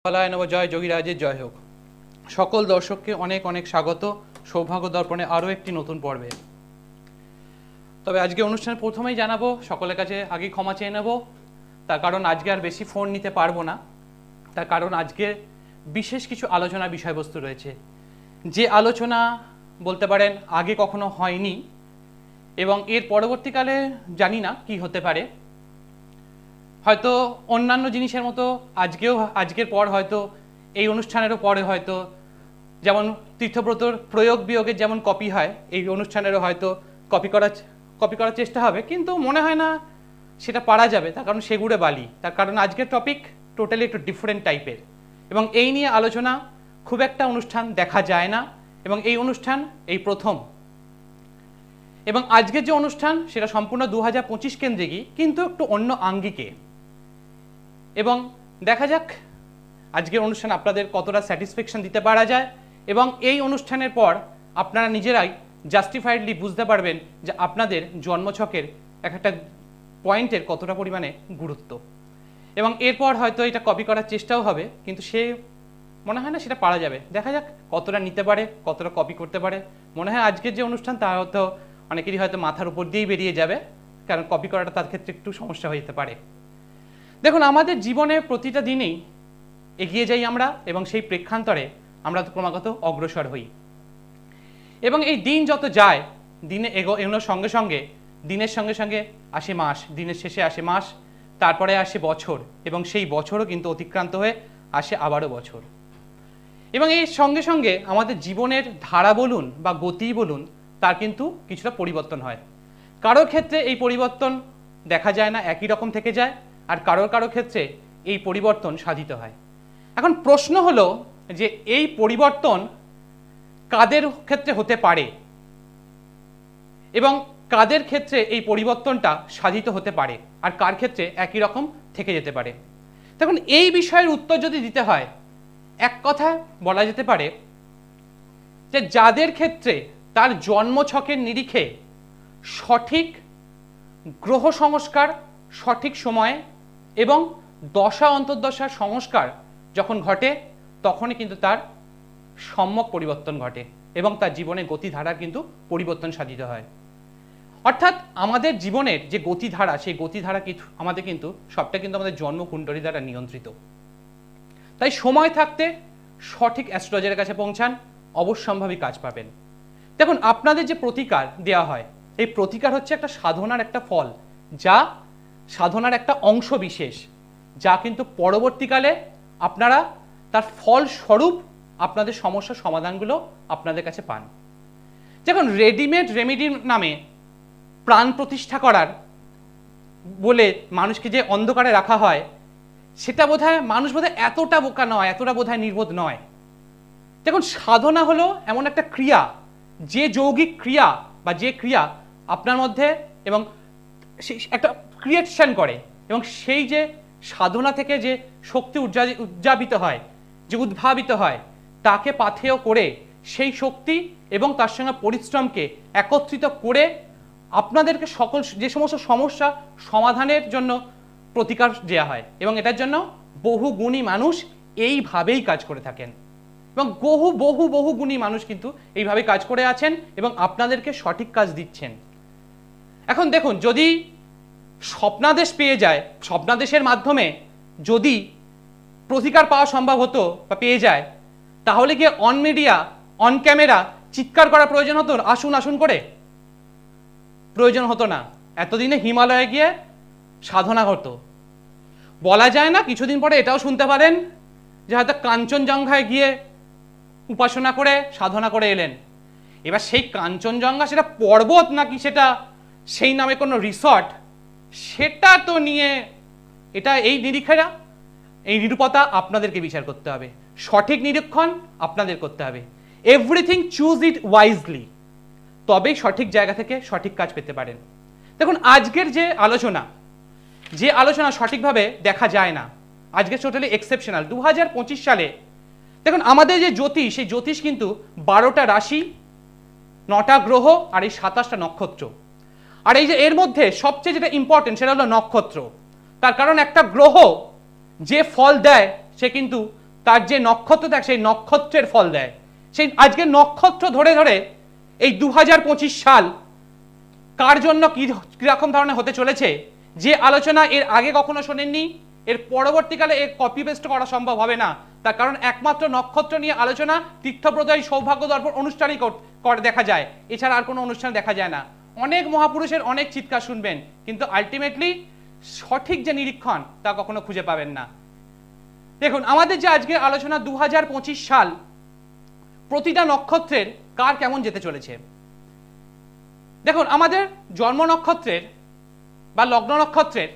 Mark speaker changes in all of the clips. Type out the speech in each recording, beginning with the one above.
Speaker 1: হিমালয় নব জয় যোগীরাজের জয় হোক। সকল দর্শককে অনেক অনেক স্বাগত সৌভাগ্য দর্পণে আরও একটি নতুন পর্বে। তবে আজকে অনুষ্ঠানের প্রথমেই জানাবো সকলের কাছে আগে ক্ষমা চেয়ে নেব, তার কারণ আজকে আর বেশি ফোন নিতে পারবো না। তার কারণ আজকে বিশেষ কিছু আলোচনা বিষয়বস্তু রয়েছে, যে আলোচনা বলতে পারেন আগে কখনো হয়নি এবং এর পরবর্তীকালে জানি না কি হতে পারে। হয়তো অন্যান্য জিনিসের মতো আজকের পর হয়তো এই অনুষ্ঠানেরও পরে হয়তো যেমন তীর্থব্রতর প্রয়োগ বিয়োগের যেমন কপি হয়, এই অনুষ্ঠানেরও হয়তো কপি করার চেষ্টা হবে, কিন্তু মনে হয় না সেটা পারা যাবে। তার কারণ সেগুড়ে বালি, তার কারণ আজকের টপিক টোটালি একটু ডিফারেন্ট টাইপের এবং এই নিয়ে আলোচনা খুব একটা অনুষ্ঠান দেখা যায় না এবং এই অনুষ্ঠান এই প্রথম। এবং আজকের যে অনুষ্ঠান সেটা সম্পূর্ণ 2025 কেন্দ্রিকই, কিন্তু একটু অন্য আঙ্গিকে। এবং দেখা যাক আজকের অনুষ্ঠান আপনাদের কতটা স্যাটিসফ্যাকশন দিতে পারা যায় এবং এই অনুষ্ঠানের পর আপনারা নিজেরাই জাস্টিফাইডলি বুঝতে পারবেন যে আপনাদের জন্মছকের একটা পয়েন্টের কতটা পরিমাণে গুরুত্ব। এবং এরপর হয়তো এটা কপি করার চেষ্টাও হবে, কিন্তু সে মনে হয় না সেটা পারা যাবে। দেখা যাক কতটা নিতে পারে, কতটা কপি করতে পারে। মনে হয় আজকের যে অনুষ্ঠান তা হয়তো অনেকেরই হয়তো মাথার উপর দিয়েই বেরিয়ে যাবে, কারণ কপি করাটা তার ক্ষেত্রে একটু সমস্যা হয়ে যেতে পারে। দেখুন, আমাদের জীবনে প্রতিটা দিনেই এগিয়ে যাই আমরা এবং সেই প্রেক্ষান্তরে আমরা ক্রমাগত অগ্রসর হই এবং এই দিন যত যায় দিনে এগোনোর সঙ্গে সঙ্গে দিনের সঙ্গে সঙ্গে আসে মাস, দিনের শেষে আসে মাস, তারপরে আসে বছর এবং সেই বছরও কিন্তু অতিক্রান্ত হয়ে আসে আবারও বছর। এবং এই সঙ্গে সঙ্গে আমাদের জীবনের ধারা বলুন বা গতি বলুন, তার কিন্তু কিছুটা পরিবর্তন হয়। কারো ক্ষেত্রে এই পরিবর্তন দেখা যায় না, একই রকম থেকে যায়, আর কারো ক্ষেত্রে এই পরিবর্তন সাধিত হয়। এখন প্রশ্ন হলো যে এই পরিবর্তন কাদের ক্ষেত্রে হতে পারে এবং কাদের ক্ষেত্রে এই পরিবর্তনটা সাধিত হতে পারে আর কার ক্ষেত্রে একই রকম থেকে যেতে পারে। দেখুন, এই বিষয়ের উত্তর যদি দিতে হয়, এক কথায় বলা যেতে পারে যে যাদের ক্ষেত্রে তার জন্মছকের নিরিখে সঠিক গ্রহ সংস্কার সঠিক সময়ে এবং দশা অন্তর্দশার সংস্কার যখন ঘটে, তখনই কিন্তু তার সম্যক পরিবর্তন ঘটে এবং তার জীবনের গতিধারার কিন্তু পরিবর্তন সাধিত হয়। অর্থাৎ আমাদের জীবনের যে গতিধারা, সেই গতিধারা আমাদের কিন্তু সবটা কিন্তু আমাদের জন্মকুণ্ডলী দ্বারা নিয়ন্ত্রিত। তাই সময় থাকতে সঠিক অ্যাস্ট্রোলজারের কাছে পৌঁছান, অবশ্যম্ভাবী কাজ পাবেন। দেখুন, আপনাদের যে প্রতিকার দেওয়া হয়, এই প্রতিকার হচ্ছে একটা সাধনার একটা ফল, যা সাধনার একটা অংশ বিশেষ, যা কিন্তু পরবর্তীকালে আপনারা তার ফল স্বরূপ আপনাদের সমস্যার সমাধানগুলো আপনাদের কাছে পান। দেখুন, রেডিমেড রেমেডির নামে প্রাণ প্রতিষ্ঠা করার বলে মানুষকে যে অন্ধকারে রাখা হয়, সেটা বোধহয় মানুষ বোধহয় এতটা বোকা নয়, এতটা বোধহয় নির্বোধ নয়। দেখুন, সাধনা হলো এমন একটা ক্রিয়া, যে যৌগিক ক্রিয়া বা যে ক্রিয়া আপনার মধ্যে এবং একটা ক্রিয়েশন করে এবং সেই যে সাধনা থেকে যে শক্তি উজ্জাপিত হয়, যে উদ্ভাবিত হয়, তাকে পাথেয় করে সেই শক্তি এবং তার সঙ্গে পরিশ্রমকে একত্রিত করে আপনাদেরকে সকল যে সমস্ত সমস্যা সমাধানের জন্য প্রতিকার দেওয়া হয় এবং এটার জন্য বহু গুণী মানুষ এইভাবেই কাজ করে থাকেন এবং বহু গুণী মানুষ কিন্তু এইভাবে কাজ করে আছেন এবং আপনাদেরকে সঠিক কাজ দিচ্ছেন। এখন দেখুন, যদি স্বপ্নাদেশ পেয়ে যায়, স্বপ্নাদেশের মাধ্যমে যদি প্রতিকার পাওয়া সম্ভব হতো বা পেয়ে যায়, তাহলে কি অন মিডিয়া অন ক্যামেরা চিৎকার করা প্রয়োজন হতো আসুন আসুন করে? প্রয়োজন হতো না। এতদিনে হিমালয়ে গিয়ে সাধনা হতো। বলা যায় না, কিছুদিন পরে এটাও শুনতে পারেন যে হয়তো কাঞ্চনজঙ্ঘায় গিয়ে উপাসনা করে সাধনা করে এলেন। এবার সেই কাঞ্চনজঙ্ঘা সেটা পর্বত নাকি সেটা সেই নামে কোনো রিসর্ট, সেটা তো নিয়ে এটা এই নিরীক্ষেরা এই নিরূপতা আপনাদেরকে বিচার করতে হবে, সঠিক নিরীক্ষণ আপনাদের করতে হবে। এভরিথিং চুজ ইট ওয়াইজলি, তবেই সঠিক জায়গা থেকে সঠিক কাজ পেতে পারেন। দেখুন, আজকের যে আলোচনা সঠিকভাবে দেখা যায় না, আজকে টোটালি এক্সেপশনাল। 2025 সালে দেখুন আমাদের যে জ্যোতিষ, সেই জ্যোতিষ কিন্তু 12টা রাশি, 9টা গ্রহ আর এই 27টা নক্ষত্র। আর এই যে এর মধ্যে সবচেয়ে যেটা ইম্পর্টেন্ট সেটা হলো নক্ষত্র। তার কারণ একটা গ্রহ যে ফল দেয় সে কিন্তু তার যে নক্ষত্র দেখ সেই নক্ষত্রের ফল দেয়। সেই আজকে নক্ষত্র ধরে ধরে এই 2025 সাল কার জন্য কিরকম ধরনের হতে চলেছে, যে আলোচনা এর আগে কখনো শোনেননি, এর পরবর্তীকালে এর কপি পেস্ট করা সম্ভব হবে না। তার কারণ একমাত্র নক্ষত্র নিয়ে আলোচনা তীর্থপ্রদায়ী সৌভাগ্য দর্পণ অনুষ্ঠানই দেখা যায়, এছাড়া আর কোনো অনুষ্ঠান দেখা যায় না। অনেক মহাপুরুষের অনেক চিৎকার শুনবেন, কিন্তু আলটিমেটলি সঠিক যে নিরীক্ষণ তা কখনো খুঁজে পাবেন না। দেখুন আমাদের যে আজকে আলোচনা 2025 সাল প্রতিটা নক্ষত্রের কার কেমন যেতে চলেছে। দেখুন আমাদের জন্ম নক্ষত্রের বা লগ্ন নক্ষত্রের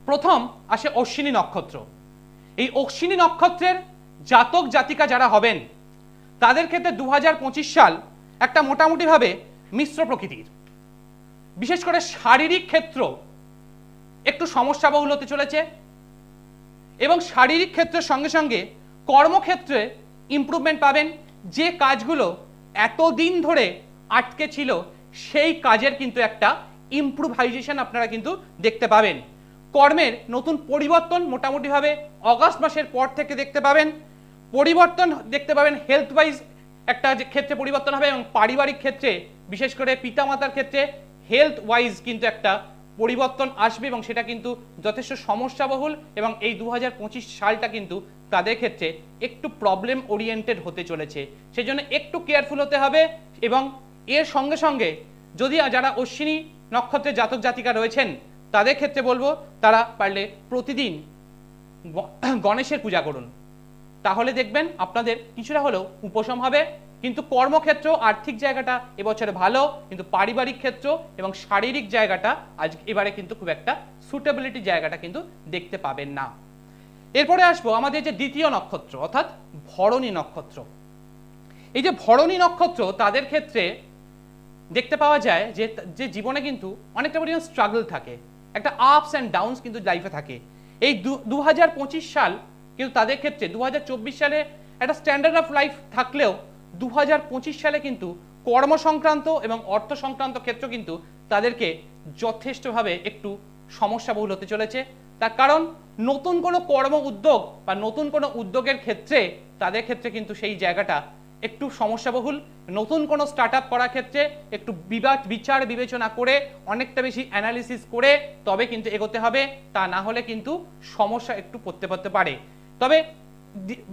Speaker 1: প্রথম আসে অশ্বিনী নক্ষত্র। এই অশ্বিনী নক্ষত্রের জাতক জাতিকা যারা হবেন তাদের ক্ষেত্রে 2025 সাল একটা মোটামুটিভাবে মিশ্র প্রকৃতির। বিশেষ করে শারীরিক ক্ষেত্র একটু সমস্যাবহুল হতে চলেছে, এবং শারীরিক ক্ষেত্রের সঙ্গে সঙ্গে কর্মক্ষেত্রে ইমপ্রুভমেন্ট পাবেন। যে কাজগুলো এতদিন ধরে আটকে ছিল সেই কাজের কিন্তু একটা ইমপ্রুভাইজেশন আপনারা কিন্তু দেখতে পাবেন। কর্মের নতুন পরিবর্তন মোটামুটিভাবে অগাস্ট মাসের পর থেকে দেখতে পাবেন। পরিবর্তন দেখতে পাবেন হেলথ ওয়াইজ একটা ক্ষেত্রে পরিবর্তন হবে, এবং পারিবারিক ক্ষেত্রে বিশেষ করে পিতামাতার ক্ষেত্রে হেলথ ওয়াইজ কিন্তু একটা পরিবর্তন আসবে, এবং সেটা কিন্তু যথেষ্ট সমস্যাবহুল। এবং এই 2025 সালটা কিন্তু তাদের ক্ষেত্রে একটু প্রবলেম ওরিয়েন্টেড হতে চলেছে, সেই জন্য একটু কেয়ারফুল হতে হবে। এবং এর সঙ্গে সঙ্গে যদি যারা অশ্বিনী নক্ষত্রের জাতক জাতিকা রয়েছেন তাদের ক্ষেত্রে বলবো তারা পারলে প্রতিদিন গণেশের পূজা করুন, তাহলে দেখবেন আপনাদের কিছুটা হলেও উপশম হবে। কিন্তু কর্মক্ষেত্র আর্থিক জায়গাটা এবছরে ভালো, কিন্তু পারিবারিক ক্ষেত্র এবং শারীরিক জায়গাটা আজ এবারে কিন্তু খুব একটা সুটেবিলিটি জায়গাটা কিন্তু দেখতে পাবেন না। এরপরে আসবো আমাদের যে দ্বিতীয় নক্ষত্র অর্থাৎ ভরণী নক্ষত্র। এই যে ভরণী নক্ষত্র তাদের ক্ষেত্রে দেখতে পাওয়া যায় যে জীবনে কিন্তু অনেকটা পরিমাণ স্ট্রাগল থাকে, একটা আপস অ্যান্ড ডাউনস কিন্তু লাইফে থাকে। এই 2025 সাল কিন্তু তাদের ক্ষেত্রে 2024 সালে একটা স্ট্যান্ডার্ড অফ লাইফ থাকলেও 2025 সালে কিন্তু কর্ম সংক্রান্ত এবং অর্থ সংক্রান্ত ক্ষেত্র কিন্তু তাদেরকে যথেষ্টভাবে একটু সমস্যাবহুল হতে চলেছে। তার কারণ নতুন কোনো কর্ম উদ্যোগ বা নতুন কোনো উদ্যোগের ক্ষেত্রে তাদের ক্ষেত্রে কিন্তু সেই জায়গাটা একটু সমস্যাবহুল। নতুন কোনো স্টার্ট আপ করার ক্ষেত্রে একটু বিচার বিবেচনা করে অনেকটা বেশি অ্যানালিসিস করে তবে কিন্তু এগোতে হবে, তা না হলে কিন্তু সমস্যা একটু পড়তে পারে। তবে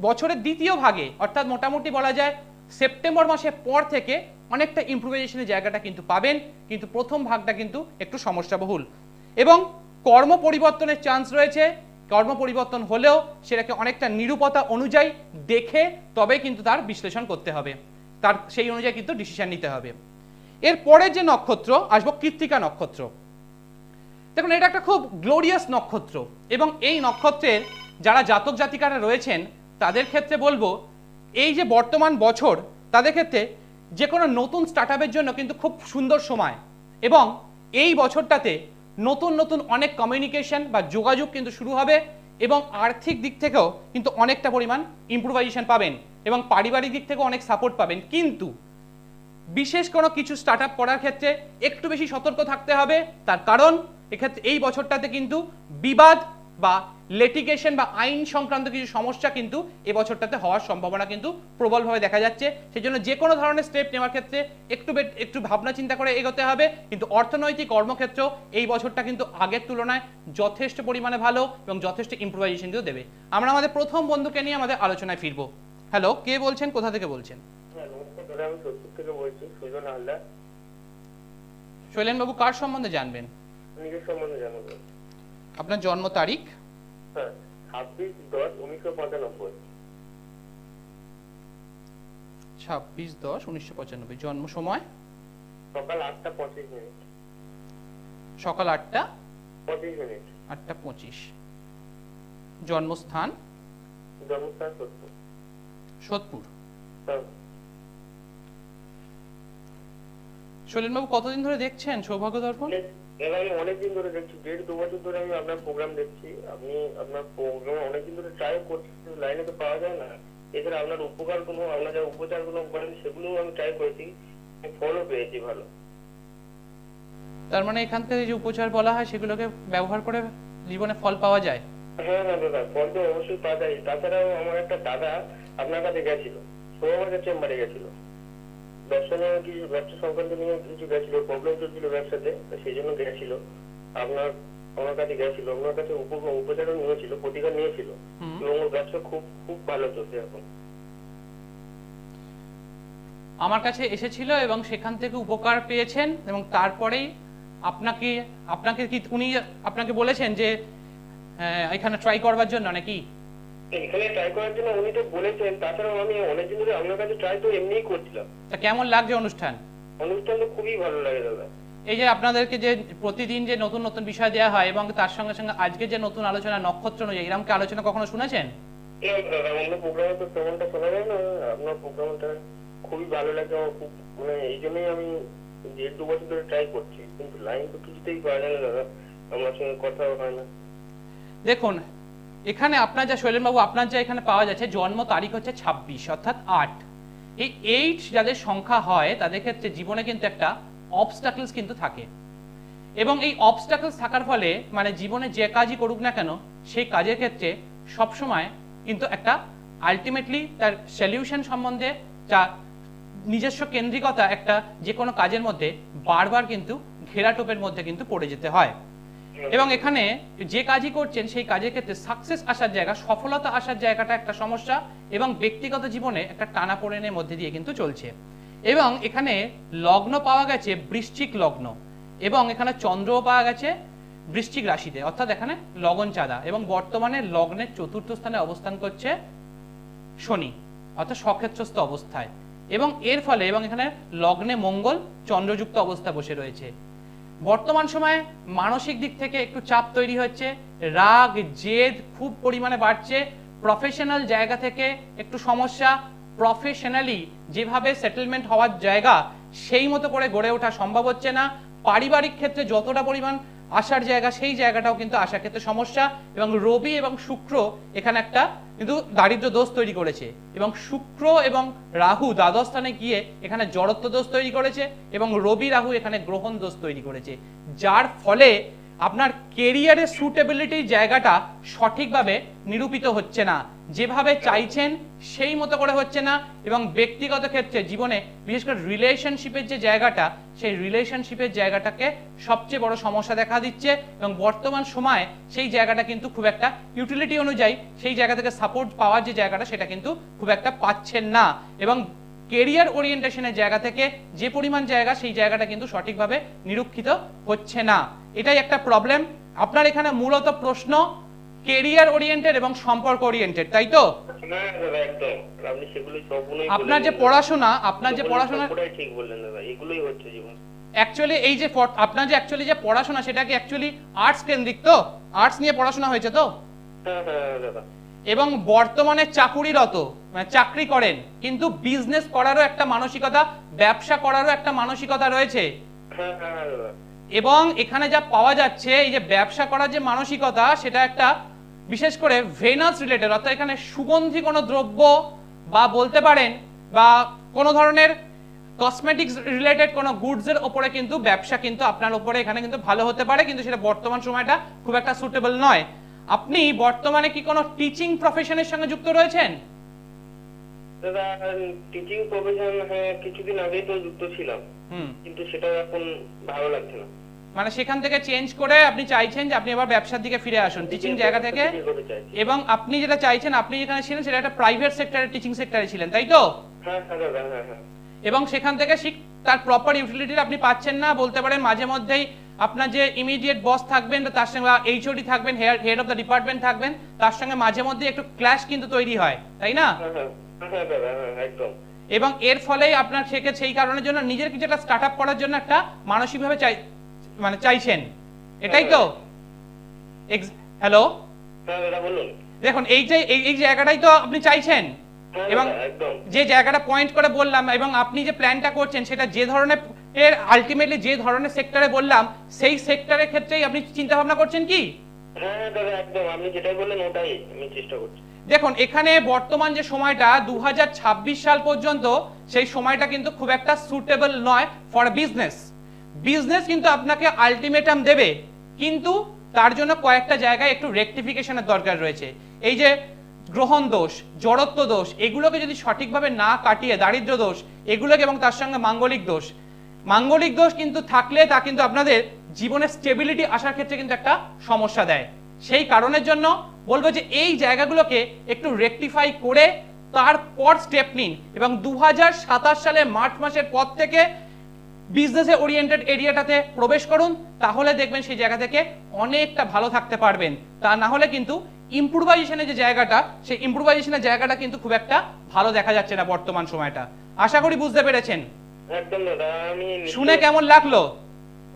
Speaker 1: বছরের দ্বিতীয় ভাগে অর্থাৎ মোটামুটি বলা যায় সেপ্টেম্বর মাসের পর থেকে অনেকটা ইমপ্রুভাইজেশনের জায়গাটা কিন্তু পাবেন, কিন্তু প্রথম ভাগটা কিন্তু একটু সমস্যাবহুল। এবং কর্ম পরিবর্তনের চান্স রয়েছে, কর্ম পরিবর্তন হলেও সেটাকে অনেকটা নিরূপতা অনুযায়ী দেখে তবে কিন্তু তার বিশ্লেষণ করতে হবে, তার সেই অনুযায়ী কিন্তু ডিসিশন নিতে হবে। এরপরে যে নক্ষত্র আসবো কৃত্তিকা নক্ষত্র। দেখুন এটা একটা খুব গ্লোরিয়াস নক্ষত্র, এবং এই নক্ষত্রের যারা জাতক জাতিকারা রয়েছেন তাদের ক্ষেত্রে বলবো এই যে বর্তমান বছর তাদের ক্ষেত্রে যে কোনো নতুন স্টার্ট আপের জন্য কিন্তু খুব সুন্দর সময়, এবং এই বছরটাতে নতুন নতুন অনেক কমিউনিকেশন বা যোগাযোগ কিন্তু শুরু হবে, এবং আর্থিক দিক থেকেও কিন্তু অনেকটা পরিমাণ ইমপ্রুভাইজেশন পাবেন, এবং পারিবারিক দিক থেকেও অনেক সাপোর্ট পাবেন। কিন্তু বিশেষ কোনো কিছু স্টার্ট আপ করার ক্ষেত্রে একটু বেশি সতর্ক থাকতে হবে, তার কারণ এক্ষেত্রে এই বছরটাতে কিন্তু বিবাদ বা লিটিগেশন বা আইন সংক্রান্ত কিছু সমস্যা কিন্তু এই বছরটাতে হওয়ার সম্ভাবনা কিন্তু প্রবলভাবে দেখা যাচ্ছে। সেই জন্য যে কোনো ধরনের স্টেপ নেওয়ার ক্ষেত্রে একটু ভাবনা চিন্তা করে এগোতে হবে। কিন্তু অর্থনৈতিক কর্মক্ষেত্র এই বছরটা কিন্তু আগের তুলনায় যথেষ্ট পরিমাণে ভালো এবং যথেষ্ট ইমপ্রুভাইজেশন কিন্তু দেবে। আমরা আমাদের প্রথম বন্ধুকে নিয়ে আমাদের আলোচনায় ফিরবো। হ্যালো, কে বলছেন, কোথা থেকে বলছেন? শৈলেন বাবু, কার সম্বন্ধে জানবেন? আপনার জন্ম তারিখ? 26/10/1995। জন্ম সময়? সকাল 8:25। জন্মস্থান? সোদপুর। শৈলেন বাবু, কতদিন ধরে দেখছেন সৌভাগ্য দর্পণ?
Speaker 2: আমি অনেকদিন ধরে দেখছি, 1.5-2 বছর ধরে আমি আপনার প্রোগ্রাম দেখছি। আমি আপনার প্রোগ্রাম অনেকদিন ধরে ট্রাই করছি, লাইনে তো পাওয়া যায় না। এছাড়া আপনার আপনার যা উপচার গুলো করেন সেগুলোও আমি ট্রাই করেছি, ফলও পেয়েছি ভালো।
Speaker 1: তার মানে এখান থেকে যে উপচার বলা হয় সেগুলোকে ব্যবহার করে জীবনে ফল পাওয়া যায়?
Speaker 2: হ্যাঁ হ্যাঁ দাদা, ফল তো অবশ্যই পাওয়া যায়। তাছাড়াও আমার একটা দাদা আপনার কাছে গেছিল, সে আমাদের চেম্বারে গেছিল, ব্যবসা নিয়ে কিছু, ব্যবসা সংক্রান্ত নিয়ে কিছু গেছিল, প্রবলেম চলছিল ব্যবসাতে, তো সেই জন্য গেছিল আপনার আমার কাছে গেছিল, আপনার কাছে উপচারও নিয়েছিল, প্রতিকার নিয়েছিল, এবং ওর ব্যবসা খুব খুব ভালো চলছে এখন।
Speaker 1: আমার কাছে এসেছিল এবং সেখান থেকে উপকার পেয়েছেন, এবং তারপরেই আপনাকে আপনাকে কি উনি আপনাকে বলেছেন যে এখানে ট্রাই করবার জন্য নাকি?
Speaker 2: এখানে ট্রাই করার জন্য উনি তো বলেছেন, তাছাড়াও আমি অনেকদিন ধরে আপনার কাছে ট্রাই তো এমনিই করছিলাম।
Speaker 1: তা কেমন লাগছে অনুষ্ঠান?
Speaker 2: অনুষ্ঠান তো খুবই ভালো লাগে দাদা।
Speaker 1: এই যে আপনাদেরকে যে প্রতিদিন যে নতুন নতুন বিষয় দেওয়া হয় এবং তার সঙ্গে সঙ্গে আজকে যে নতুন আলোচনা নক্ষত্র অনুযায়ী, এরকম কি আলোচনা কখনো শুনেছেন?
Speaker 2: দাদা অন্য প্রোগ্রামে তো তেমনটা শোনা যায় না, আপনার প্রোগ্রামটা খুবই ভালো লাগে আমার, খুব মানে এই জন্যই আমি 1-2 বছর ধরে ট্রাই করছি, কিন্তু লাইন তো কিছুতেই পাওয়া যায় না দাদা, আমার সঙ্গে কথাও হয় না।
Speaker 1: দেখুন, এখানে আপনার যা শৈলেনবাবু আপনার যা এখানে পাওয়া যাচ্ছে, জন্ম তারিখ হচ্ছে 26 অর্থাৎ 8। এই 8 যাদের সংখ্যা হয় তাদের ক্ষেত্রে জীবনে কিন্তু একটা অবস্টাকলস কিন্তু থাকে, এবং এই অবস্টাকলস থাকার ফলে মানে জীবনে যে কাজই করুক না কেন সেই কাজের ক্ষেত্রে সবসময় কিন্তু একটা আলটিমেটলি তার সলিউশন সম্বন্ধে যা নিজস্ব কেন্দ্রিকতা একটা যে কোনো কাজের মধ্যে বারবার কিন্তু ঘেরাটোপের মধ্যে কিন্তু পড়ে যেতে হয়। এবং এখানে যে কাজই করছেন সেই কাজের ক্ষেত্রে সাকসেস আসার জায়গা, সফলতা আসার জায়গাটা একটা সমস্যা, এবং ব্যক্তিগত জীবনে একটা টানাপোড়েনের মধ্যে দিয়ে কিন্তু চলছে। এবং এখানে লগ্ন পাওয়া গেছে বৃশ্চিক লগ্ন, এবং এখানে চন্দ্রও পাওয়া গেছে বৃশ্চিক রাশিতে, অর্থাৎ এখানে লগন চাঁদা, এবং বর্তমানে লগ্নের 4র্থ স্থানে অবস্থান করছে শনি, অর্থাৎ স্বক্ষেত্রস্থ অবস্থায়, এবং এর ফলে এবং এখানে লগ্নে মঙ্গল চন্দ্রযুক্ত অবস্থা বসে রয়েছে। বর্তমান সময়ে মানসিক দিক থেকে একটু চাপ তৈরি হচ্ছে, রাগ জেদ খুব পরিমাণে বাড়ছে, প্রফেশনাল জায়গা থেকে একটু সমস্যা, প্রফেশনালি যেভাবে সেটেলমেন্ট হওয়ার জায়গা সেই মতো করে গড়ে ওঠা সম্ভব হচ্ছে না, পারিবারিক ক্ষেত্রে যতটা পরিমাণ আসার জায়গা সেই জায়গাটাও কিন্তু আসার ক্ষেত্রে সমস্যা, এবং রবি এবং শুক্র এখানে একটা কিন্তু দারিদ্র দোষ তৈরি করেছে, এবং শুক্র এবং রাহু দ্বাদশ স্থানে গিয়ে এখানে জড়ত্ব দোষ তৈরি করেছে, এবং রবি রাহু এখানে গ্রহণ দোষ তৈরি করেছে, যার ফলে আপনার কেরিয়ারের সুটেবিলিটির জায়গাটা সঠিকভাবে নিরূপিত হচ্ছে না, যেভাবে চাইছেন সেই মতো করে হচ্ছে না, এবং ব্যক্তিগত ক্ষেত্রে জীবনে বিশেষ করে রিলেশনশিপের যে জায়গাটা সেই রিলেশনশিপের জায়গাটাকে সবচেয়ে বড় সমস্যা দেখা দিচ্ছে, এবং বর্তমান সময়ে সেই জায়গাটা কিন্তু খুব একটা ইউটিলিটি অনুযায়ী সেই জায়গা থেকে সাপোর্ট পাওয়ার যে জায়গাটা সেটা কিন্তু খুব একটা পাচ্ছেন না, এবং কেরিয়ার ওরিয়েন্টেশনের জায়গা থেকে যে পরিমাণ জায়গা সেই জায়গাটা কিন্তু সঠিকভাবে নিরীক্ষিত হচ্ছে না, এটাই একটা প্রবলেম। আপনার এখানে মূলত প্রশ্ন কেরিয়ার ওরিয়েন্টেড এবং সম্পর্ক ওরিয়েন্টেড, তাই তো? আপনার যে পড়াশোনা
Speaker 2: ঠিক বললেন দাদা, এগুলোই হচ্ছে জীবন।
Speaker 1: অ্যাকচুয়ালি এই যে আপনার যে অ্যাকচুয়ালি যে পড়াশোনা সেটা কি অ্যাকচুয়ালি আর্টস কেন্দ্রিক, তো আর্টস নিয়ে পড়াশোনা হয়েছে তো?
Speaker 2: হ্যাঁ হ্যাঁ দাদা।
Speaker 1: এবং বর্তমানে চাকুরিরত মানে চাকরি করেন, কিন্তু বিজনেস করারও একটা মানসিকতা, ব্যবসা করারও একটা মানসিকতা রয়েছে।
Speaker 2: হ্যাঁ হ্যাঁ দাদা।
Speaker 1: এবং এখানে যা পাওয়া যাচ্ছে এই যে ব্যবসা করার যে মানসিকতা সেটা একটা বিশেষ করে ভেনাস রিলেটেড, অর্থাৎ এখানে সুগন্ধি কোনো দ্রব্য বা বলতে পারেন বা কোনো ধরনের কসমেটিক্স রিলেটেড কোনো গুডসের ওপরে কিন্তু ব্যবসা কিন্তু আপনার ওপরে এখানে কিন্তু ভালো হতে পারে, কিন্তু সেটা বর্তমান সময়টা খুব একটা সুটেবল নয়। আপনি বর্তমানে কি কোনো টিচিং প্রফেশনের সঙ্গে যুক্ত রয়েছেন?
Speaker 2: দাদা টিচিং প্রফেশন হ্যাঁ কিছুদিন আগেই তো যুক্ত ছিলাম, কিন্তু সেটা এখন ভালো লাগছে না।
Speaker 1: মানে সেখান থেকে চেঞ্জ করে আপনি চাইছেন যে আপনি আবার ব্যবসার দিকে ফিরে আসুন টিচিং জায়গা থেকে, এবং আপনি যেটা চাইছেন আপনি যেখানে ছিলেন সেটা একটা প্রাইভেট সেক্টরে টিচিং সেক্টরে ছিলেন, তাই তো?
Speaker 2: হ্যাঁ হ্যাঁ দাদা হ্যাঁ হ্যাঁ। এবং
Speaker 1: সেখান থেকে তার প্রপার ইউটিলিটি আপনি পাচ্ছেন না, বলতে পারেন মাঝে মধ্যেই আপনার যে ইমিডিয়েট বস থাকবেন তার সঙ্গে এইচওডি থাকবেন, হেড অফ দ্য ডিপার্টমেন্ট থাকবেন, তার সঙ্গে মাঝে মধ্যে একটু ক্ল্যাশ কিন্তু তৈরি হয়, তাই না?
Speaker 2: একদম।
Speaker 1: এবং এর ফলেই আপনার সেই কারণের জন্য নিজের কিছু একটা স্টার্ট আপ করার জন্য একটা মানসিকভাবে চাইছেন, এটাই তো? হ্যালো, দেখুন এই জায়গাটাই তো আপনি চাইছেন, এবং যে জায়গাটা পয়েন্ট করে বললাম এবং আপনি যে প্ল্যানটা করছেন সেটা যে ধরনের আলটিমেটলি যে ধরনের সেক্টরে বললাম সেই সেক্টরের ক্ষেত্রেই আপনি চিন্তা ভাবনা করছেন কি?
Speaker 2: হ্যাঁ দাদা একদম, আপনি যেটা বললেন ওটাই আমি চেষ্টা করছি।
Speaker 1: দেখুন এখানে বর্তমান যে সময়টা 2026 সাল পর্যন্ত সেই সময়টা কিন্তু খুব একটা সুটেবল নয় ফর বিজনেস। বিজনেস কিন্তু আপনাকে আলটিমেটাম দেবে, কিন্তু তার জন্য কয়েকটা জায়গায় একটু রেকটিফিকেশনের দরকার রয়েছে। এই যে গ্রহণ দোষ, জড়ত্ব দোষ, এগুলোকে যদি সঠিকভাবে না কাটিয়ে, দারিদ্র দোষ এগুলোকে, এবং তার সঙ্গে মাঙ্গলিক দোষ কিন্তু থাকলে তা কিন্তু আপনাদের জীবনের স্টেবিলিটি আসার ক্ষেত্রে কিন্তু একটা সমস্যা দেয়। সেই কারণের জন্য বলবো যে এই জায়গাগুলোকে একটু রেকটিফাই করে তারপর স্টেপ নিন, এবং 2027 সালে মার্চ মাসের পর থেকে বিজনেসে ওরিয়েন্টেড এরিয়াটাতে প্রবেশ করুন, তাহলে দেখবেন সেই জায়গা থেকে অনেকটা ভালো থাকতে পারবেন। তা না হলে কিন্তু ইম্প্রুভাইজেশনের যে জায়গাটা, সেই ইম্প্রুভাইজেশনের জায়গাটা কিন্তু খুব একটা ভালো দেখা যাচ্ছে না বর্তমান সময়টা। আশা করি বুঝতে পেরেছেন।
Speaker 2: একদম দাদা, আমি
Speaker 1: শুনে কেমন লাগলো?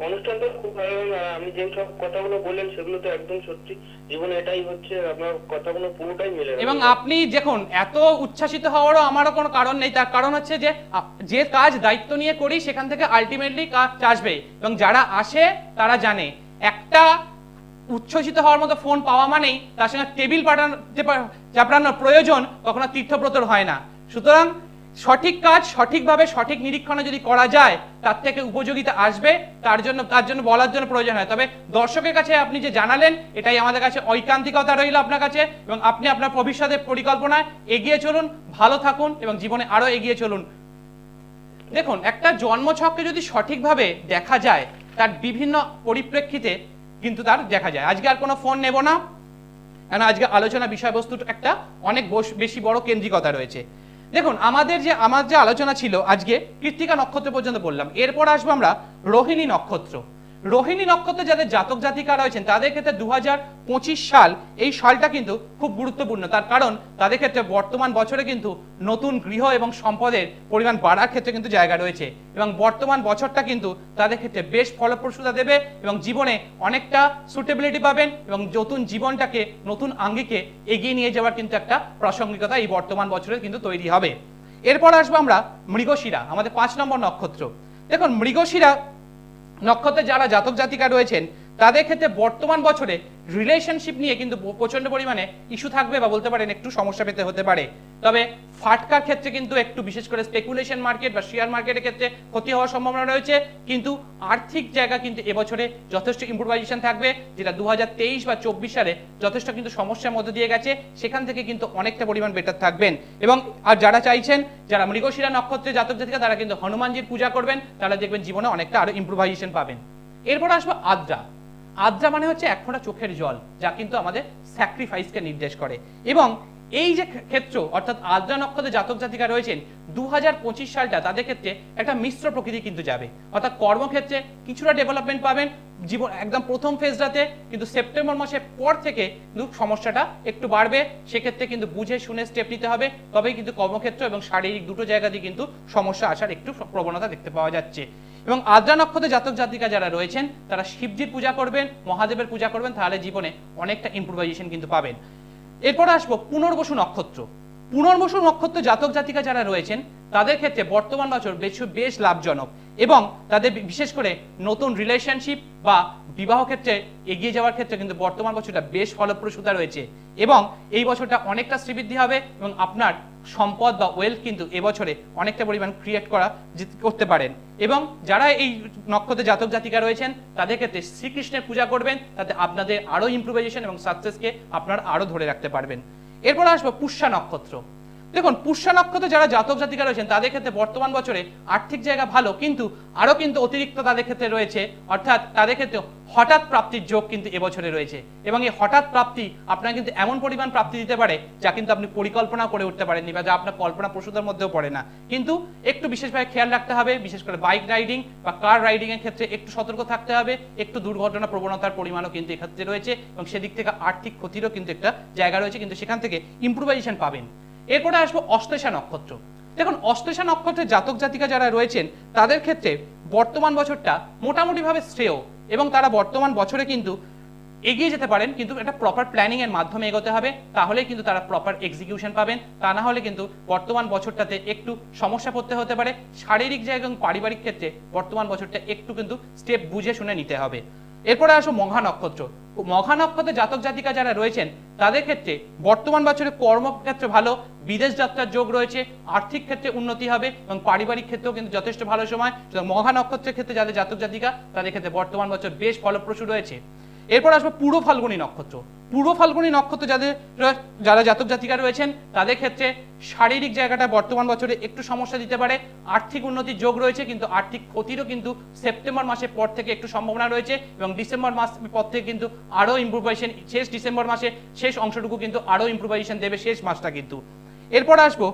Speaker 2: অনুষ্ঠানটা খুব ভালো। আমি যে সব কথাগুলো বললেন সেগুলো তো একদম সত্যি, জীবনে এটাই হচ্ছে, আপনার কথাগুলো পুরোটাই মিলে।
Speaker 1: এবং আপনি দেখুন, এত উচ্ছ্বাসিত হওয়ারও আমারও কোনো কারণ নেই। তার কারণ হচ্ছে যে কাজ দায়িত্ব নিয়ে করি সেখান থেকে আলটিমেটলি কাজ আসবে, এবং যারা আসে তারা জানে একটা উচ্ছ্বসিত হওয়ার মতো ফোন পাওয়া মানেই তার সঙ্গে টেবিল চাপড়ানোর প্রয়োজন কখনো তীর্থব্রতর হয় না। সুতরাং সঠিক কাজ সঠিকভাবে সঠিক নিরীক্ষণে যদি করা যায় তার থেকে উপযোগিতা আসবে, তার জন্য বলার জন্য প্রয়োজন হয়। তবে দর্শকের কাছে আপনি যে জানালেন, এটাই আমাদের কাছে ঐকান্তিকতা রইল আপনার কাছে, এবং আপনি আপনার ভবিষ্যতের পরিকল্পনায় এগিয়ে চলুন, ভালো থাকুন এবং জীবনে আরো এগিয়ে চলুন। দেখুন, একটা জন্মছককে যদি সঠিকভাবে দেখা যায় তার বিভিন্ন পরিপ্রেক্ষিতে কিন্তু তার দেখা যায়। আজকে আর কোনো ফোন নেব না, কেন আজকে আলোচনা বিষয়বস্তুর একটা অনেক বেশি বড় কেন্দ্রিকতা রয়েছে। দেখুন, আমার যে আলোচনা ছিল আজকে কৃত্তিকা নক্ষত্র পর্যন্ত বললাম, এরপর আসবো আমরা রোহিণী নক্ষত্র। রোহিণী নক্ষত্রে যাদের জাতক জাতিকা রয়েছেন তাদের ক্ষেত্রে 2025 সাল, এই সালটা কিন্তু খুব গুরুত্বপূর্ণ। তার কারণ তাদের ক্ষেত্রে বর্তমান বছরে কিন্তু নতুন গৃহ এবং সম্পদের পরিমাণ বাড়ার ক্ষেত্রে কিন্তু জায়গা রয়েছে, এবং বর্তমান বছরটা কিন্তু তাদের ক্ষেত্রে বেশ ফলপ্রসূতা দেবে, এবং জীবনে অনেকটা সুটেবিলিটি পাবেন, এবং নতুন জীবনটাকে নতুন আঙ্গিকে এগিয়ে নিয়ে যাওয়ার কিন্তু একটা প্রাসঙ্গিকতা এই বর্তমান বছরে কিন্তু তৈরি হবে। এরপর আসবো আমরা মৃগশিরা, আমাদের 5 নম্বর নক্ষত্র। দেখুন, মৃগশিরা নক্ষত্রে যারা জাতক জাতিকা রয়েছেন তাদের ক্ষেত্রে বর্তমান বছরে রিলেশনশিপ নিয়ে কিন্তু প্রচন্ড পরিমাণে ইস্যু থাকবে, বা বলতে পারেন একটু সমস্যা পেতে হতে পারে। তবে ফাটকার ক্ষেত্রে কিন্তু একটু, বিশেষ করে স্পেকুলেশন মার্কেট বা শেয়ার মার্কেটের ক্ষেত্রে ক্ষতি হওয়ার সম্ভাবনা রয়েছে। কিন্তু আর্থিক জায়গা কিন্তু এবছরে যথেষ্ট ইম্প্রুভাইজেশন থাকবে, যেটা 2023 বা 24 সালে যথেষ্ট কিন্তু সমস্যার মধ্যে দিয়ে গেছে, সেখান থেকে কিন্তু অনেকটা পরিমাণ বেটার থাকবেন। এবং আর যারা চাইছেন, যারা মৃগশিরা নক্ষত্রে জাতক জাতিকা, তারা কিন্তু হনুমানজির পূজা করবেন, তারা দেখবেন জীবনে অনেকটা আরো ইম্প্রুভাইজেশন পাবেন। এরপর আসবো আদ্রা। আদ্রা মানে হচ্ছে এক ফোঁটা চোখের জল, যা কিন্তু আমাদের স্যাক্রিফাইসকে নির্দেশ করে। এবং এই যে ক্ষেত্র, অর্থাৎ আদ্রা নক্ষত্রে জাতক জাতিকা রয়েছেন, 2025 সালটা তাদের ক্ষেত্রে একটা মিশ্র প্রকৃতি কিন্তু যাবে। অর্থাৎ কর্মক্ষেত্রে কিছুটা ডেভেলপমেন্ট পাবেন জীবন একদম প্রথম ফেজটাতে, কিন্তু সেপ্টেম্বর মাসের পর থেকে কিন্তু সমস্যাটা একটু বাড়বে। সেক্ষেত্রে কিন্তু বুঝে শুনে স্টেপ নিতে হবে, তবেই কিন্তু কর্মক্ষেত্র এবং শারীরিক দুটো জায়গা দিয়ে কিন্তু সমস্যা আসার একটু প্রবণতা দেখতে পাওয়া যাচ্ছে। এবং আদ্রা নক্ষত্রে জাতক জাতিকা যারা রয়েছেন তারা শিবজির পূজা করবেন, মহাদেবের পূজা করবেন, তাহলে জীবনে অনেকটা ইম্প্রুভাইজেশন কিন্তু পাবেন। এরপর আসবো পুনর্বসু নক্ষত্র। পুনর্বসু নক্ষত্র জাতক জাতিকা যারা রয়েছেন তাদের ক্ষেত্রে বর্তমান বছর বেশ লাভজনক, এবং তাদের বিশেষ করে নতুন রিলেশনশিপ বা বিবাহ ক্ষেত্রে এগিয়ে যাওয়ার ক্ষেত্রে কিন্তু বর্তমান বছরটা বেশ ফলপ্রসূতা রয়েছে। এবং এই বছরটা অনেকটা শ্রীবৃদ্ধি হবে, এবং আপনার সম্পদ বা ওয়েলথ কিন্তু এবছরে অনেকটা পরিমাণ ক্রিয়েট করতে পারেন। এবং যারা এই নক্ষত্রে জাতক জাতিকা রয়েছেন তাদের ক্ষেত্রে শ্রীকৃষ্ণের পূজা করবেন, তাতে আপনাদের আরো ইম্প্রুভাইজেশন এবং সাকসেসকে আপনারা আরো ধরে রাখতে পারবেন। এরপর আসবো পুষ্যা নক্ষত্র। দেখুন, পুষ্যা নক্ষত্রে যারা জাতক জাতিকা রয়েছেন তাদের ক্ষেত্রে বর্তমান বছরে আর্থিক জায়গা ভালো, কিন্তু আরো কিন্তু অতিরিক্ত তাদের ক্ষেত্রে রয়েছে, অর্থাৎ তাদের ক্ষেত্রে হঠাৎ প্রাপ্তির যোগ কিন্তু এবছরে রয়েছে। এবং এই হঠাৎ প্রাপ্তি আপনার কিন্তু এমন পরিমাণ প্রাপ্তি দিতে পারে যা কিন্তু আপনি পরিকল্পনা করে উঠতে পারেননি, বা যা আপনার কল্পনা প্রসূতার মধ্যেও পড়ে না। কিন্তু একটু বিশেষভাবে খেয়াল রাখতে হবে, বিশেষ করে বাইক রাইডিং বা কার রাইডিং এর ক্ষেত্রে একটু সতর্ক থাকতে হবে। একটু দুর্ঘটনা প্রবণতার পরিমাণও কিন্তু এক্ষেত্রে রয়েছে, এবং সেদিক থেকে আর্থিক ক্ষতিরও কিন্তু একটা জায়গা রয়েছে, কিন্তু সেখান থেকে ইম্প্রুভাইজেশন পাবেন। এরপরে আসবো অশ্লেষা নক্ষত্র। দেখুন, অশ্লেষা নক্ষত্রের জাতক জাতিকা যারা রয়েছেন তাদের ক্ষেত্রে বর্তমান বছরটা মোটামুটিভাবে শ্রেয়, এবং তারা বর্তমান বছরে কিন্তু এগিয়ে যেতে পারেন, কিন্তু একটা প্রপার প্ল্যানিং এর মাধ্যমে এগোতে হবে, তাহলে কিন্তু তারা প্রপার এক্সিকিউশন পাবেন। তা না হলে কিন্তু বর্তমান বছরটাতে একটু সমস্যা পড়তে হতে পারে। শারীরিক জায়গা এবং পারিবারিক ক্ষেত্রে বর্তমান বছরটা একটু কিন্তু স্টেপ বুঝে শুনে নিতে হবে। এরপরে আসো মঘা নক্ষত্র। মঘা নক্ষত্রে জাতক জাতিকা যারা রয়েছেন তাদের ক্ষেত্রে বর্তমান বছরে কর্মক্ষেত্রে ভালো, বিদেশ যাত্রার যোগ রয়েছে, আর্থিক ক্ষেত্রে উন্নতি হবে, এবং পারিবারিক ক্ষেত্রেও কিন্তু যথেষ্ট ভালো সময়। মঘা নক্ষত্রের ক্ষেত্রে যাদের জাতক জাতিকা তাদের ক্ষেত্রে বর্তমান বছর বেশ ফলপ্রসূ রয়েছে। এরপর আসবে পূর্ব ফাল্গুনী নক্ষত্র। পূর্ব ফাল্গুনী নক্ষত্র যারা জাতক জাতিকা রয়েছেন তাদের ক্ষেত্রে শারীরিক জায়গাটা বর্তমান বছরে একটু সমস্যা দিতে পারে। আর্থিক উন্নতির যোগ রয়েছে, কিন্তু আর্থিক ক্ষতিরও কিন্তু সেপ্টেম্বর মাসের পর থেকে একটু সম্ভাবনা রয়েছে, এবং ডিসেম্বর মাস পর থেকে কিন্তু আরও ইম্প্রুভাইজেশন, শেষ ডিসেম্বর মাসে শেষ অংশটুকু কিন্তু আরও ইম্প্রুভাইজেশন দেবে শেষ মাসটা কিন্তু। এরপর আসবো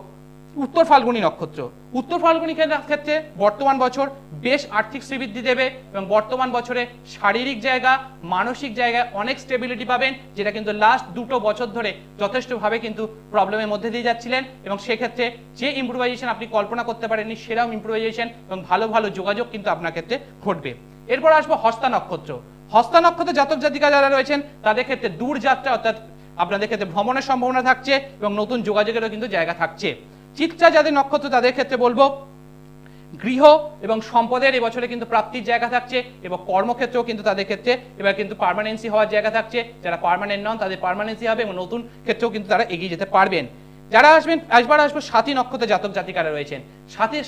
Speaker 1: উত্তর ফাল্গুনী নক্ষত্র। উত্তর ফাল্গুনী ক্ষেত্রে বর্তমান বছর বেশ আর্থিক শ্রীবৃদ্ধি দেবে, এবং বর্তমান বছরে শারীরিক জায়গা, মানসিক জায়গায় অনেক স্টেবিলিটি পাবেন, যেটা কিন্তু লাস্ট 2 বছর ধরে যথেষ্টভাবে কিন্তু প্রবলেমের মধ্যে দিয়ে যাচ্ছিলেন, এবং সেক্ষেত্রে যে ইম্প্রুভাইজেশন আপনি কল্পনা করতে পারেননি সেরকম ইম্প্রুভাইজেশন এবং ভালো ভালো যোগাযোগ কিন্তু আপনার ক্ষেত্রে ঘটবে। এরপর আসবো হস্তা নক্ষত্র। হস্তা নক্ষত্রে জাতক জাতিকা যারা রয়েছেন তাদের ক্ষেত্রে দূর যাত্রা অর্থাৎ আপনাদের ক্ষেত্রে ভ্রমণের সম্ভাবনা থাকছে, এবং নতুন যোগাযোগেরও কিন্তু জায়গা থাকছে। চিত্রা যাদের নক্ষত্র তাদের ক্ষেত্রে বলবো গৃহ এবং সম্পদের এবছরে কিন্তু প্রাপ্তির জায়গা থাকছে, এবং কর্মক্ষেত্রেও কিন্তু তাদের ক্ষেত্রে এবার কিন্তু পার্মানেন্সি হওয়ার জায়গা থাকছে। যারা পার্মানেন্ট নন তাদের পার্মানেন্সি হবে, এবং নতুন ক্ষেত্রেও কিন্তু তারা এগিয়ে যেতে পারবেন। যারা আসবো সাথী নক্ষত্রে জাতক জাতিকারা রয়েছেন।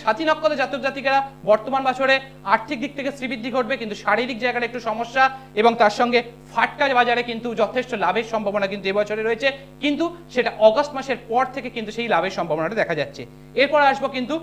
Speaker 1: সাথী নক্ষত্রে জাতক জাতিকারা বর্তমান বছরে আর্থিক দিক থেকে শ্রীবৃদ্ধি ঘটবে, কিন্তু শারীরিক জায়গাটা একটু সমস্যা, এবং তার সঙ্গে ফাটকা বাজারে কিন্তু যথেষ্ট লাভের সম্ভাবনা কিন্তু এবছরে রয়েছে, কিন্তু সেটা অগস্ট মাসের পর থেকে কিন্তু সেই লাভের সম্ভাবনাটা দেখা যাচ্ছে। এরপর আসবো কিন্তু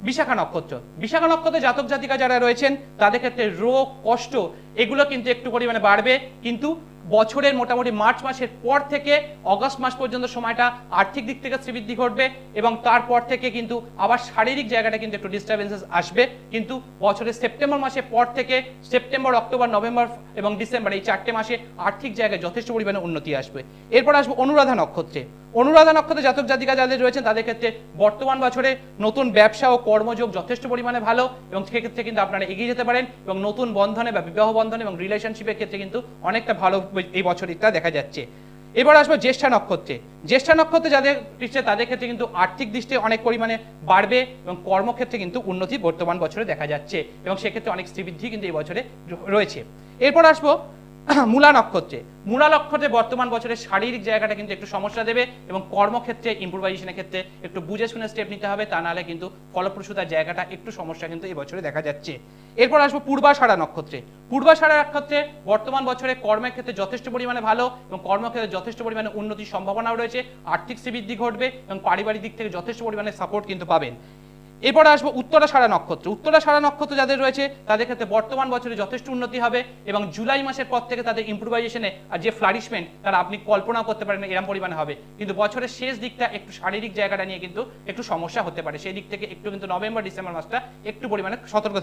Speaker 1: বিশাখা নক্ষত্র। বিশাখা নক্ষত্রে জাতক জাতিকা যারা রয়েছেন তাদের ক্ষেত্রে রোগ কষ্ট এগুলো কিন্তু একটু পরিমাণে বাড়বে, কিন্তু বছরের মোটামুটি মার্চ মাসের পর থেকে অগস্ট মাস পর্যন্ত সময়টা আর্থিক দিক থেকে শ্রীবৃদ্ধি ঘটবে, এবং তারপর থেকে কিন্তু আবার শারীরিক জায়গাটা কিন্তু একটু ডিস্টারবেন্সেস আসবে, কিন্তু বছরের সেপ্টেম্বর মাসের পর থেকে সেপ্টেম্বর, অক্টোবর, নভেম্বর এবং ডিসেম্বর এই 4টে মাসে আর্থিক জায়গায় যথেষ্ট পরিমাণে উন্নতি আসবে। এরপর আসবো অনুরাধা নক্ষত্রে। অনুরাধা নক্ষত্রে জাতক জাতিকা যাদের রয়েছেন তাদের ক্ষেত্রে বর্তমান বছরে নতুন ব্যবসা ও কর্মযোগ যথেষ্ট পরিমাণে ভালো, এবং সেক্ষেত্রে কিন্তু আপনারা এগিয়ে যেতে পারেন, এবং নতুন বন্ধনে বা বিবাহ বন্ধনে এবং রিলেশনশিপের ক্ষেত্রে কিন্তু অনেকটা ভালো এই বছরটা দেখা যাচ্ছে। এবার আসবো জ্যেষ্ঠা নক্ষত্রে। জ্যেষ্ঠা নক্ষত্রে যাদের তাদের ক্ষেত্রে কিন্তু আর্থিক দৃষ্টি অনেক পরিমাণে বাড়বে, এবং কর্মক্ষেত্রে কিন্তু উন্নতি বর্তমান বছরে দেখা যাচ্ছে, এবং সেক্ষেত্রে অনেক শ্রীবৃদ্ধি কিন্তু এই বছরে রয়েছে। এরপর আসবো মূলা নক্ষত্রে। মূলা নক্ষত্রে বর্তমান বছরের শারীরিক জায়গাটা কিন্তু একটু সমস্যা দেবে, এবং কর্মক্ষেত্রে ইম্প্রুভাইজেশনের ক্ষেত্রে একটু বুঝে শুনে স্টেপ নিতে হবে, তা নাহলে কিন্তু ফলপ্রসূতার জায়গাটা একটু সমস্যা কিন্তু এই বছরে দেখা যাচ্ছে। এরপর আসবো পূর্বাষাঢ়া নক্ষত্রে। পূর্বাষাঢ়া নক্ষত্রে বর্তমান বছরে কর্মের ক্ষেত্রে যথেষ্ট পরিমাণে ভালো, এবং কর্মক্ষেত্রে যথেষ্ট পরিমাণে উন্নতির সম্ভাবনাও রয়েছে, আর্থিক শ্রীবৃদ্ধি ঘটবে, এবং পারিবারিক দিক থেকে যথেষ্ট পরিমাণে সাপোর্ট কিন্তু পাবেন। এরপর আসবো উত্তরাষাঢ়া নক্ষত্র। উত্তরাষাঢ়া নক্ষত্র যাদের রয়েছে তাদের ক্ষেত্রে বর্তমান বছরে যথেষ্ট উন্নতি হবে, এবং জুলাই মাসের পর থেকে তাদের ইম্প্রুভাইজেশনে আর যে ফ্লারিশমেন্ট তারা আপনি কল্পনা করতে পারেন এরকম পরিমাণে হবে, কিন্তু বছরের শেষ দিকটা একটু শারীরিক জায়গাটা নিয়ে কিন্তু একটু সমস্যা হতে পারে, সেই দিক থেকে একটু কিন্তু নভেম্বর ডিসেম্বর মাসটা একটু পরিমাণে সতর্ক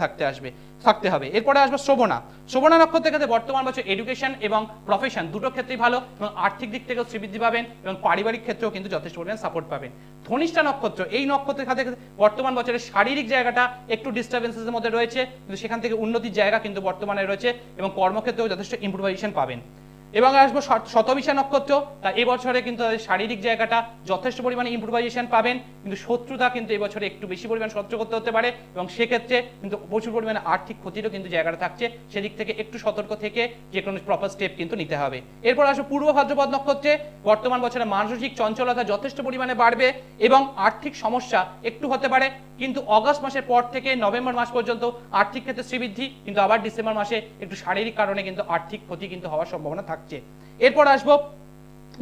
Speaker 1: থাকতে হবে। এরপরে আসবো শ্রবণা। শ্রবণা নক্ষত্রের ক্ষেত্রে বর্তমান বছর এডুকেশন এবং প্রফেশন দুটো ক্ষেত্রেই ভালো, এবং আর্থিক দিক থেকেও শ্রীবৃদ্ধি পাবেন, এবং পারিবারিক ক্ষেত্রেও কিন্তু যথেষ্ট পরিমাণে সাপোর্ট পাবেন। ধনিষ্ঠা নক্ষত্র, এই নক্ষত্রের ক্ষেত্রে বর্তমান বছরের শারীরিক জায়গাটা একটু ডিস্টারবেন্সের মধ্যে রয়েছে, কিন্তু সেখান থেকে উন্নতির জায়গা কিন্তু বর্তমানে রয়েছে, এবং কর্মক্ষেত্রেও যথেষ্ট ইম্প্রুভাইজেশন পাবেন। এবং আসবো শতবিশা নক্ষত্র। তা এবছরে কিন্তু তাদের শারীরিক জায়গাটা যথেষ্ট পরিমাণে ইম্প্রুভাইজেশন পাবেন, কিন্তু শত্রুতা কিন্তু এবছরে একটু বেশি পরিমাণ সহ্য করতে হতে পারে, এবং সেক্ষেত্রে কিন্তু প্রচুর পরিমাণে আর্থিক ক্ষতিরও কিন্তু জায়গাটা থাকছে, সেদিক থেকে একটু সতর্ক থেকে যে কোনো প্রপার স্টেপ কিন্তু নিতে হবে। এরপর আসবো পূর্ব ভাদ্রপদ নক্ষত্রে। বর্তমান বছরে মানসিক চঞ্চলতা যথেষ্ট পরিমাণে বাড়বে, এবং আর্থিক সমস্যা একটু হতে পারে, কিন্তু অগস্ট মাসের পর থেকে নভেম্বর মাস পর্যন্ত আর্থিক ক্ষেত্রে শ্রীবৃদ্ধি, কিন্তু আবার ডিসেম্বর মাসে একটু শারীরিক কারণে কিন্তু আর্থিক ক্ষতি কিন্তু হওয়ার সম্ভাবনা থাকছে। এরপর আসবো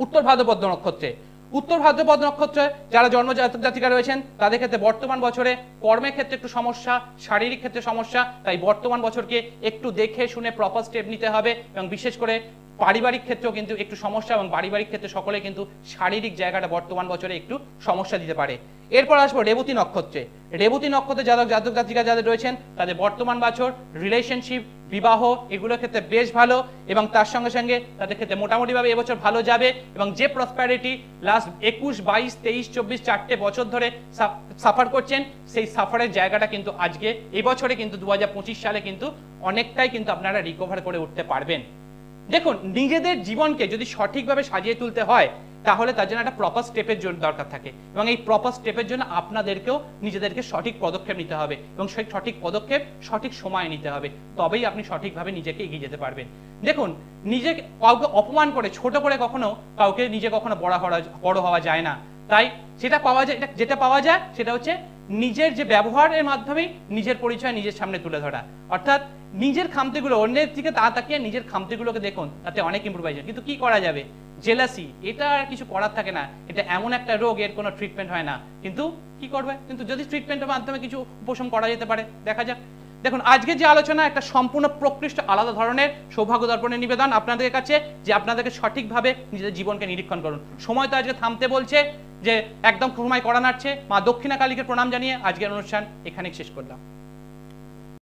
Speaker 1: উত্তর ভাদ্রপদ নক্ষত্রে। উত্তর ভাদ্রপদ নক্ষত্রে যারা জন্ম জাতক জাতিকা রয়েছেন তাদের ক্ষেত্রে বর্তমান বছরে কর্মের ক্ষেত্রে একটু সমস্যা, শারীরিক ক্ষেত্রে সমস্যা, তাই বর্তমান বছরকে একটু দেখে শুনে প্রপার স্টেপ নিতে হবে, এবং বিশেষ করে পারিবারিক ক্ষেত্রেও কিন্তু একটু সমস্যা, এবং পারিবারিক ক্ষেত্রে সকলে কিন্তু শারীরিক জায়গাটা বর্তমান বছরে একটু সমস্যা দিতে পারে। এরপর আসবো রেবতী নক্ষত্রে। রেবতী নক্ষত্রে জাতক জাতিকা যাদের রয়েছেন তাদের বর্তমান বছর রিলেশনশিপ, বিবাহ এগুলোর ক্ষেত্রে বেশ ভালো, এবং তার সঙ্গে সঙ্গে তাদের ক্ষেত্রে মোটামুটিভাবে এবছর ভালো যাবে, এবং যে প্রসপ্যারিটি লাস্ট 21, 22, 23, 24 4টে বছর ধরে সাফার করছেন, সেই সাফারের জায়গাটা কিন্তু আজকে এবছরে কিন্তু 2025 সালে কিন্তু অনেকটাই কিন্তু আপনারা রিকভার করে উঠতে পারবেন। দেখুন, নিজেদের জীবনকে যদি সঠিকভাবে সাজিয়ে তুলতে হয় তাহলে তার জন্য একটা প্রপার স্টেপের জন্য দরকার থাকে, এবং এই প্রপার স্টেপের জন্য আপনাদেরকেও নিজেদেরকে সঠিক পদক্ষেপ নিতে হবে, এবং সেই সঠিক পদক্ষেপ সঠিক সময়ে নিতে হবে, তবেই আপনি সঠিকভাবে নিজেকে এগিয়ে যেতে পারবেন। দেখুন, নিজেকে কাউকে অপমান করে ছোট করে কখনো কাউকে নিজে কখনো বড় হওয়া যায় না, তাই যেটা পাওয়া যায় সেটা হচ্ছে নিজের যে ব্যবহারের মাধ্যমে নিজের পরিচয় নিজের সামনে তুলে ধরা, অর্থাৎ নিজের খামতিগুলো, অন্যের দিকে তাকিয়ে নিজের খামতিগুলোকে দেখুন, তাতে অনেক ইম্প্রুভাইজেশন। কিন্তু কি করা যাবে, জেলাসি, এটা আর কিছু করার থাকে না, এটা এমন একটা রোগ, এর কোনো ট্রিটমেন্ট হয় না, কিন্তু কি করবে, কিন্তু যদি ট্রিটমেন্টের মাধ্যমে কিছু উপশম করা যেতে পারে, দেখা যাক। দেখুন আজকে যে আলোচনা একটা সম্পূর্ণ প্রকৃষ্ট আলাদা ধরনের সৌভাগ্য দর্পণের নিবেদন আপনাদের কাছে, যে আপনাদেরকে সঠিকভাবে নিজেদের জীবনকে নিরীক্ষণ করুন। সময় তো আজকে থামতে বলছে, যে একদম সময় করা নাড়ছে। মা দক্ষিণা কালীকে প্রণাম জানিয়ে আজকের অনুষ্ঠান এখানেই শেষ করলাম।